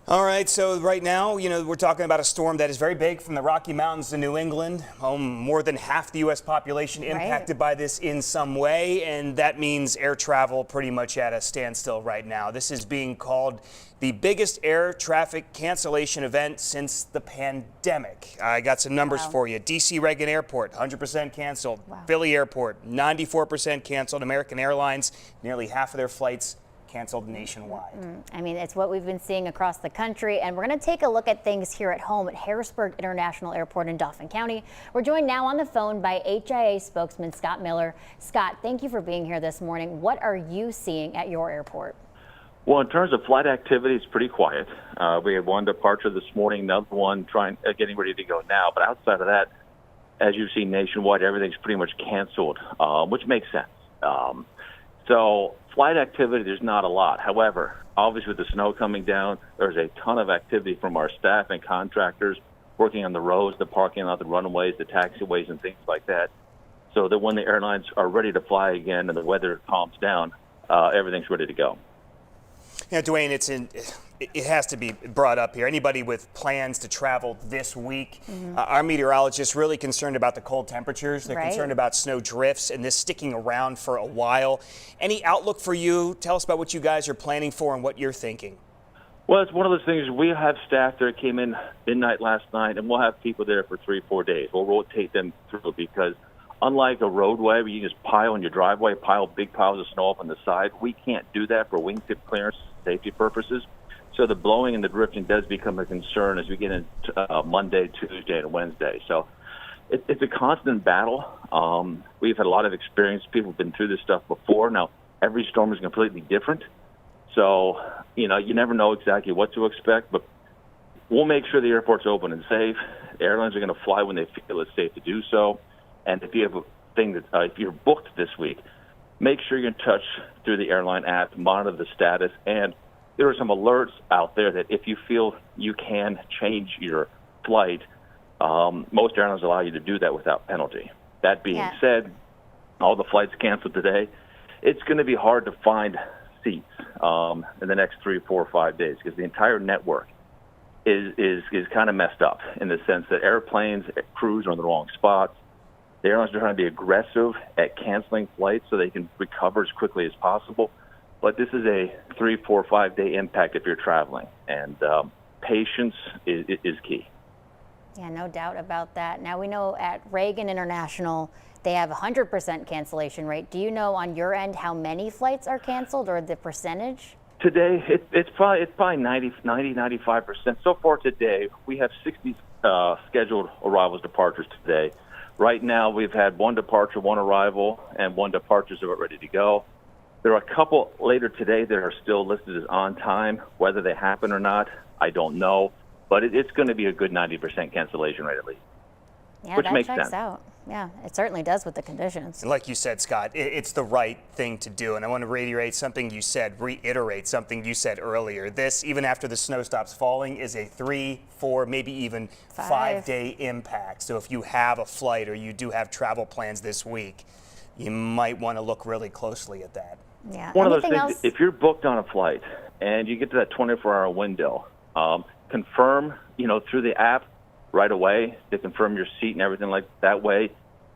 All right, so right now, we're talking about a storm that is very big from the Rocky Mountains to New England. More than half the U.S. population impacted by this in some way, and that means air travel pretty much at a standstill right now. This is being called the biggest air traffic cancellation event since the pandemic. I got some numbers for you. D.C. Reagan Airport, 100% canceled. Philly Airport, 94% canceled. American Airlines, nearly half of their flights canceled nationwide. I mean, it's what we've been seeing across the country, and we're going to take a look at things here at home at Harrisburg International Airport in Dauphin County. We're joined now on the phone by HIA spokesman Scott Miller. Scott, thank you for being here this morning. What are you seeing at your airport? Well, in terms of flight activity, it's pretty quiet. We had one departure this morning, another one getting ready to go now. But outside of that, as you've seen nationwide, everything's pretty much canceled, which makes sense. So flight activity, there's not a lot. However, obviously with the snow coming down, there's a ton of activity from our staff and contractors working on the roads, the parking lot, the runways, the taxiways, and things like that, so that when the airlines are ready to fly again and the weather calms down, everything's ready to go. Dwayne, it has to be brought up here. Anybody with plans to travel this week, our meteorologists really concerned about the cold temperatures. They're concerned about snow drifts and this sticking around for a while. Any outlook for you? Tell us about what you guys are planning for and what you're thinking. Well, it's one of those things. We have staff that came in midnight last night, and we'll have people there for 3-4 days. We'll rotate them through because unlike a roadway where you just pile in your driveway, pile big piles of snow up on the side, we can't do that for wingtip clearance safety purposes. So the blowing and the drifting does become a concern as we get into Monday, Tuesday, and Wednesday. So it's a constant battle. We've had a lot of experience. People have been through this stuff before. Now, every storm is completely different. So, you never know exactly what to expect, but we'll make sure the airport's open and safe. The airlines are going to fly when they feel it's safe to do so. And if you have a thing that if you're booked this week, make sure you're in touch through the airline app, monitor the status, and there are some alerts out there that if you feel you can change your flight, most airlines allow you to do that without penalty. That being said, all the flights canceled today. It's going to be hard to find seats in the next 3, 4, 5 days because the entire network is kind of messed up in the sense that airplanes, crews are in the wrong spots. The airlines are trying to be aggressive at canceling flights so they can recover as quickly as possible. But this is a 3, 4, 5 day impact if you're traveling, and patience is key. Yeah, no doubt about that. Now, we know at Reagan International, they have 100% cancellation rate. Do you know on your end how many flights are canceled or the percentage? Today, it's probably 90, 95%. So far today, we have 60 scheduled arrivals, departures today. Right now, we've had one departure, one arrival, and one departure is about ready to go. There are a couple later today that are still listed as on time. Whether they happen or not, I don't know. But it's going to be a good 90% cancellation rate at least. Yeah, which that makes checks sense. out. Yeah, it certainly does with the conditions. And like you said, Scott, it's the right thing to do. And I want to reiterate something you said earlier. This, even after the snow stops falling, is a 3, 4, maybe even 5 day impact. So if you have a flight or you do have travel plans this week, you might want to look really closely at that. Yeah. One of those things, if you're booked on a flight and you get to that 24-hour window, confirm, through the app right away to confirm your seat and everything like that way.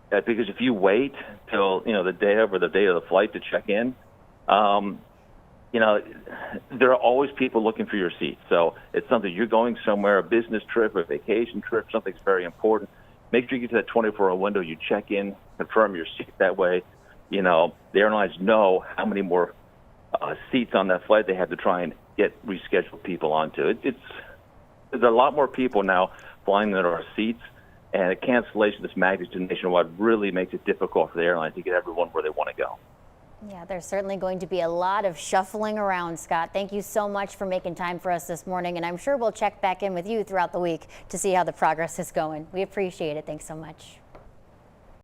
Because if you wait till, the day of or the day of the flight to check in, there are always people looking for your seat. So it's something you're going somewhere, a business trip, a vacation trip, something's very important. Make sure you get to that 24-hour window, you check in, confirm your seat that way. The airlines know how many more seats on that flight they have to try and get rescheduled people onto. There's a lot more people now flying than there are seats, and a cancellation this magnitude nationwide really makes it difficult for the airlines to get everyone where they want to go. Yeah, there's certainly going to be a lot of shuffling around, Scott. Thank you so much for making time for us this morning, and I'm sure we'll check back in with you throughout the week to see how the progress is going. We appreciate it. Thanks so much.